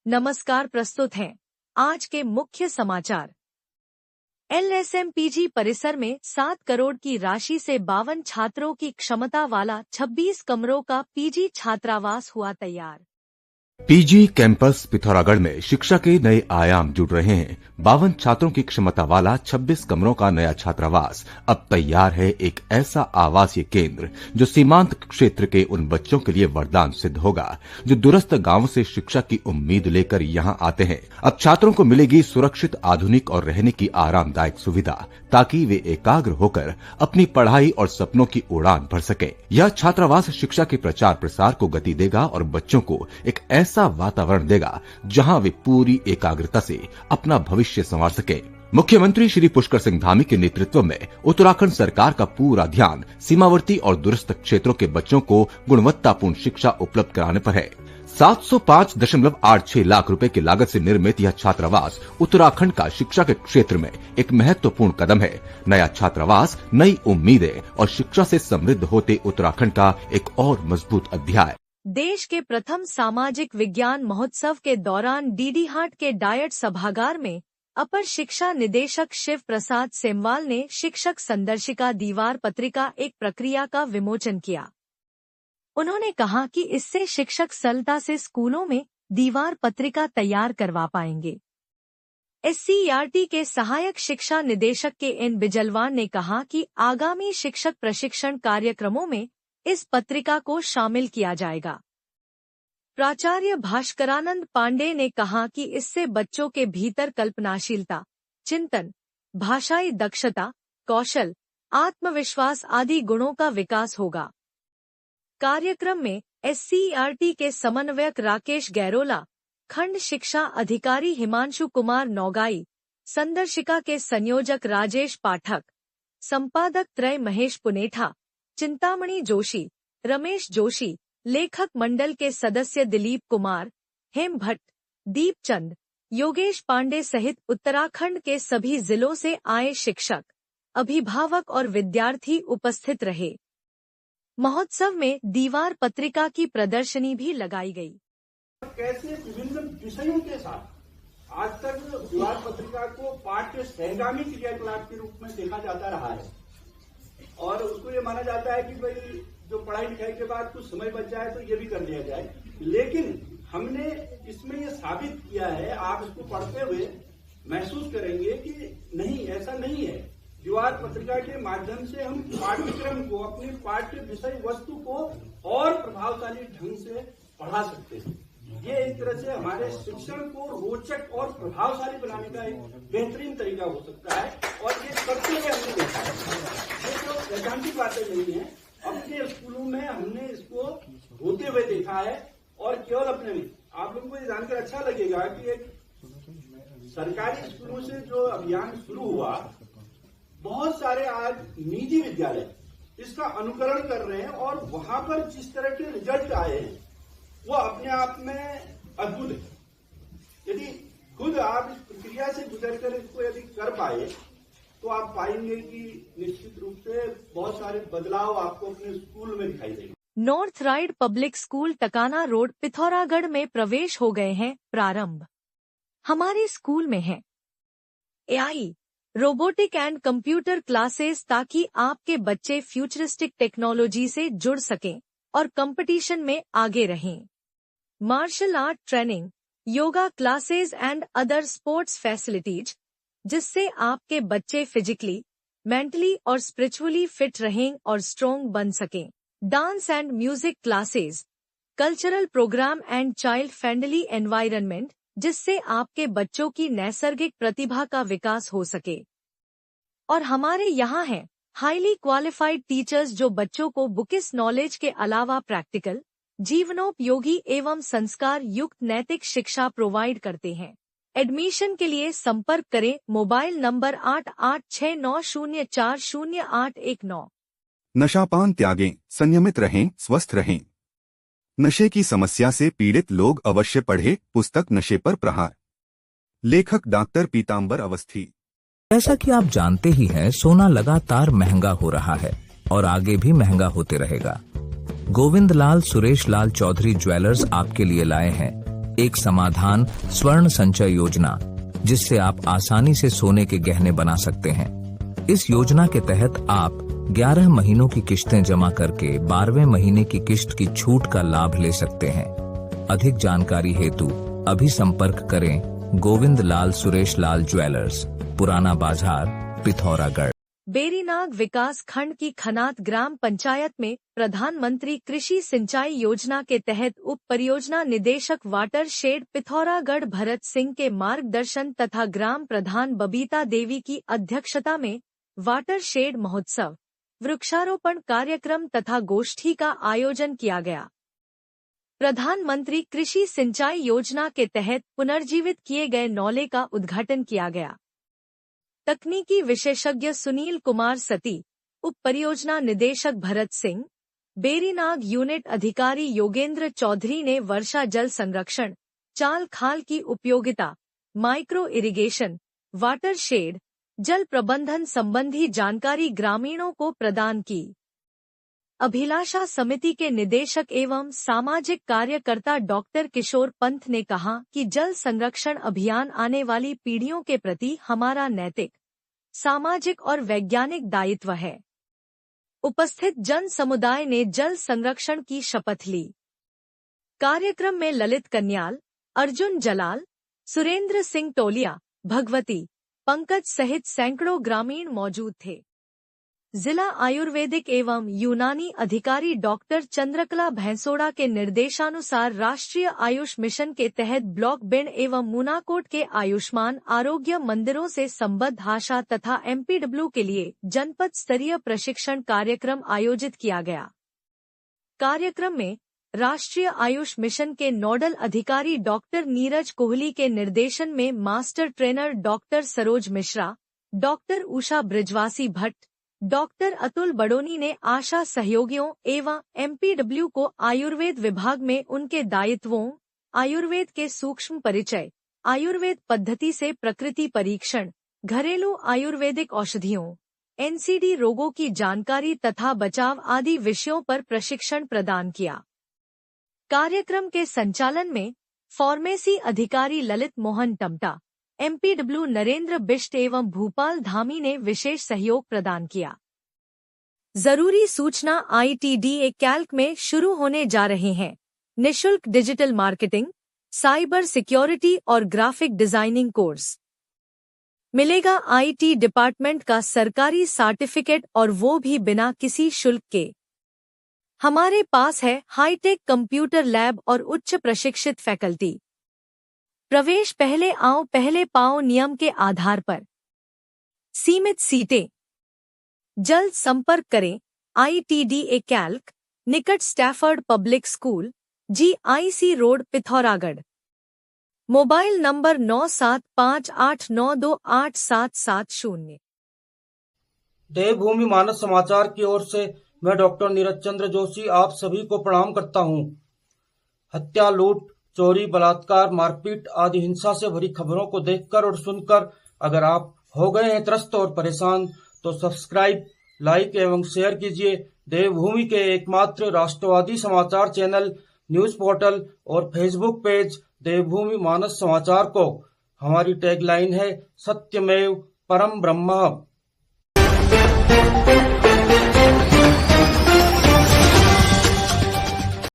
नमस्कार, प्रस्तुत हैं आज के मुख्य समाचार। एलएसएमपीजी परिसर में 7 करोड़ की राशि से 52 छात्रों की क्षमता वाला 26 कमरों का पीजी छात्रावास हुआ तैयार। पीजी कैंपस पिथौरागढ़ में शिक्षा के नए आयाम जुड़ रहे हैं। 52 छात्रों की क्षमता वाला 26 कमरों का नया छात्रावास अब तैयार है। एक ऐसा आवासीय केंद्र जो सीमांत क्षेत्र के उन बच्चों के लिए वरदान सिद्ध होगा जो दूरस्थ गांवों से शिक्षा की उम्मीद लेकर यहां आते हैं। अब छात्रों को मिलेगी सुरक्षित, आधुनिक और रहने की आरामदायक सुविधा, ताकि वे एकाग्र होकर अपनी पढ़ाई और सपनों की उड़ान भर सके। यह छात्रावास शिक्षा के प्रचार प्रसार को गति देगा और बच्चों को एक ऐसा वातावरण देगा जहां वे पूरी एकाग्रता से अपना भविष्य संवार सके। मुख्यमंत्री श्री पुष्कर सिंह धामी के नेतृत्व में उत्तराखंड सरकार का पूरा ध्यान सीमावर्ती और दूरस्थ क्षेत्रों के बच्चों को गुणवत्तापूर्ण शिक्षा उपलब्ध कराने पर है। 705.86 लाख रुपए की लागत से निर्मित यह छात्रावास उत्तराखंड का शिक्षा के क्षेत्र में एक महत्वपूर्ण कदम है। नया छात्रावास नई उम्मीदें और शिक्षा से समृद्ध होते उत्तराखंड का एक और मजबूत अध्याय। देश के प्रथम सामाजिक विज्ञान महोत्सव के दौरान डीडीहाट के डायट सभागार में अपर शिक्षा निदेशक शिव प्रसाद सेमवाल ने शिक्षक संदर्शिका दीवार पत्रिका एक प्रक्रिया का विमोचन किया। उन्होंने कहा कि इससे शिक्षक सरलता से स्कूलों में दीवार पत्रिका तैयार करवा पाएंगे। एससीईआरटी के सहायक शिक्षा निदेशक के एन बिजलवान ने कहा कि आगामी शिक्षक प्रशिक्षण कार्यक्रमों में इस पत्रिका को शामिल किया जाएगा। प्राचार्य भास्करानंद पांडे ने कहा कि इससे बच्चों के भीतर कल्पनाशीलता, चिंतन, भाषाई दक्षता, कौशल, आत्मविश्वास आदि गुणों का विकास होगा। कार्यक्रम में एससीईआरटी के समन्वयक राकेश गैरोला, खंड शिक्षा अधिकारी हिमांशु कुमार नौगाई, संदर्शिका के संयोजक राजेश पाठक, संपादक त्रय महेश पुनेठा, चिंतामणि जोशी, रमेश जोशी, लेखक मंडल के सदस्य दिलीप कुमार, हेम भट्ट, दीप चंद, योगेश पांडे सहित उत्तराखंड के सभी जिलों से आए शिक्षक, अभिभावक और विद्यार्थी उपस्थित रहे। महोत्सव में दीवार पत्रिका की प्रदर्शनी भी लगाई गई। कैसे विभिन्न विषयों के साथ आज तक दीवार पत्रिका को पाठ्य सहगामी क्रियाकलाप के रूप में देखा जाता रहा है और उसको ये माना जाता है कि भाई जो पढ़ाई लिखाई के बाद कुछ समय बच जाए तो ये भी कर लिया जाए। लेकिन हमने इसमें ये साबित किया है, आप इसको पढ़ते हुए महसूस करेंगे कि नहीं, ऐसा नहीं है। दीवार पत्रिका के माध्यम से हम पाठ्यक्रम को, अपनी पाठ्य विषय वस्तु को और प्रभावशाली ढंग से पढ़ा सकते हैं। ये एक तरह से हमारे शिक्षण को रोचक और प्रभावशाली बनाने का एक बेहतरीन तरीका हो सकता है और ये करते हुए हमने देखा है। ये जो वैज्ञानिक बातें नहीं है, अपने स्कूलों में हमने इसको होते हुए देखा है और केवल अपने में। आप लोगों को ये जानकर अच्छा लगेगा कि एक सरकारी स्कूलों से जो अभियान शुरू हुआ, बहुत सारे आज निजी विद्यालय इसका अनुकरण कर रहे हैं और वहां पर जिस तरह के रिजल्ट आए हैं वो अपने आप में अद्भुत है। यदि खुद आप इस प्रक्रिया से गुजरकर इसको यदि कर पाए तो आप पाएंगे कि निश्चित रूप से बहुत सारे बदलाव आपको अपने स्कूल में दिखाई देंगे। North ride public school Takana road Pithoragarh में प्रवेश हो गए हैं प्रारंभ। हमारे स्कूल में है AI, robotic and computer classes, ताकि आपके बच्चे फ्यूचरिस्टिक टेक्नोलॉजी से जुड़ सकें और कंपटीशन में आगे रहें। Martial art training, yoga classes and other sports facilities, जिससे आपके बच्चे फिजिकली, मेंटली और स्पिरिचुअली फिट रहें और स्ट्रॉन्ग बन सकें। Dance and music classes, cultural program and child friendly environment, जिससे आपके बच्चों की नैसर्गिक प्रतिभा का विकास हो सके। और हमारे यहाँ हैं हाईली क्वालिफाइड टीचर्स जो बच्चों को बुकिश नॉलेज के अलावा प्रैक्टिकल, जीवनोपयोगी एवं संस्कार युक्त नैतिक शिक्षा प्रोवाइड करते हैं। एडमिशन के लिए संपर्क करें मोबाइल नंबर 8869040819। नशापान त्यागें, संयमित रहें, स्वस्थ रहें। नशे की समस्या से पीड़ित लोग अवश्य पढ़े पुस्तक नशे पर प्रहार। लेखक डॉक्टर पीतांबर अवस्थी। जैसा कि आप जानते ही हैं, सोना लगातार महंगा हो रहा है और आगे भी महंगा होते रहेगा। गोविंद लाल सुरेश लाल चौधरी ज्वेलर्स आपके लिए लाए हैं एक समाधान स्वर्ण संचय योजना, जिससे आप आसानी से सोने के गहने बना सकते हैं। इस योजना के तहत आप 11 महीनों की किश्तें जमा करके 12वें महीने की किश्त की छूट का लाभ ले सकते हैं। अधिक जानकारी हेतु अभी संपर्क करें गोविंद लाल सुरेश लाल ज्वेलर्स, पुराना बाजार, पिथौरागढ़। बेरीनाग विकास खंड की खनात ग्राम पंचायत में प्रधानमंत्री कृषि सिंचाई योजना के तहत उप परियोजना निदेशक वाटर शेड पिथौरागढ़ भरत सिंह के मार्गदर्शन तथा ग्राम प्रधान बबीता देवी की अध्यक्षता में वाटर शेड महोत्सव, वृक्षारोपण कार्यक्रम तथा गोष्ठी का आयोजन किया गया। प्रधानमंत्री कृषि सिंचाई योजना के तहत पुनर्जीवित किए गए नौले का उद्घाटन किया गया। तकनीकी विशेषज्ञ सुनील कुमार सती, उप परियोजना निदेशक भरत सिंह, बेरीनाग यूनिट अधिकारी योगेंद्र चौधरी ने वर्षा जल संरक्षण, चाल खाल की उपयोगिता, माइक्रो इरिगेशन, वाटर शेड, जल प्रबंधन संबंधी जानकारी ग्रामीणों को प्रदान की। अभिलाषा समिति के निदेशक एवं सामाजिक कार्यकर्ता डॉक्टर किशोर पंत ने कहा कि जल संरक्षण अभियान आने वाली पीढ़ियों के प्रति हमारा नैतिक, सामाजिक और वैज्ञानिक दायित्व है। उपस्थित जन समुदाय ने जल संरक्षण की शपथ ली। कार्यक्रम में ललित कन्याल, अर्जुन जलाल, सुरेंद्र सिंह टोलिया, भगवती, पंकज सहित सैकड़ों ग्रामीण मौजूद थे। जिला आयुर्वेदिक एवं यूनानी अधिकारी डॉक्टर चंद्रकला भैंसोड़ा के निर्देशानुसार राष्ट्रीय आयुष मिशन के तहत ब्लॉक बिंड एवं मुनाकोट के आयुष्मान आरोग्य मंदिरों से संबद्ध आशा तथा एमपीडब्ल्यू के लिए जनपद स्तरीय प्रशिक्षण कार्यक्रम आयोजित किया गया। कार्यक्रम में राष्ट्रीय आयुष मिशन के नोडल अधिकारी डॉक्टर नीरज कोहली के निर्देशन में master trainer doctor Saroj Mishra, doctor Usha Brijwasi Bhatt, doctor Atul Badoni ने आशा सहयोगियों एवं एमपीडब्ल्यू को आयुर्वेद विभाग में उनके दायित्वों, आयुर्वेद के सूक्ष्म परिचय, आयुर्वेद पद्धति से प्रकृति परीक्षण, घरेलू आयुर्वेदिक औषधियों, एनसीडी रोगों की जानकारी तथा बचाव आदि विषयों पर प्रशिक्षण प्रदान किया। कार्यक्रम के संचालन में फार्मेसी अधिकारी ललित मोहन टमटा, एमपीडब्ल्यू नरेंद्र बिष्ट एवं भूपाल धामी ने विशेष सहयोग प्रदान किया। जरूरी सूचना ITDA कैल्क में शुरू होने जा रहे हैं निशुल्क डिजिटल मार्केटिंग, साइबर सिक्योरिटी और ग्राफिक डिजाइनिंग कोर्स। मिलेगा IT डिपार्टमेंट का सरकारी सर्टिफिकेट और वो भी बिना किसी शुल्क के। हमारे पास है हाईटेक कंप्यूटर लैब और उच्च प्रशिक्षित फैकल्टी। प्रवेश पहले आओ पहले पाओ नियम के आधार पर। सीमित सीटें। जल्द संपर्क करें ITDA कैल्क, निकट Stafford public school, GIC road, Pithoragarh. Mobile number 9758928770। देवभूमि मानस समाचार की ओर से मैं डॉक्टर नीरज चंद्र जोशी आप सभी को प्रणाम करता हूं। हत्या, लूट, चोरी, बलात्कार, मारपीट आदि हिंसा से भरी खबरों को देखकर और सुनकर अगर आप हो गए हैं त्रस्त और परेशान तो सब्सक्राइब, लाइक एवं शेयर कीजिए देवभूमि के एकमात्र राष्ट्रवादी समाचार चैनल, न्यूज पोर्टल और फेसबुक पेज देवभूमि मानस समाचार को। हमारी टैगलाइन है सत्यमेव परम ब्रह्म।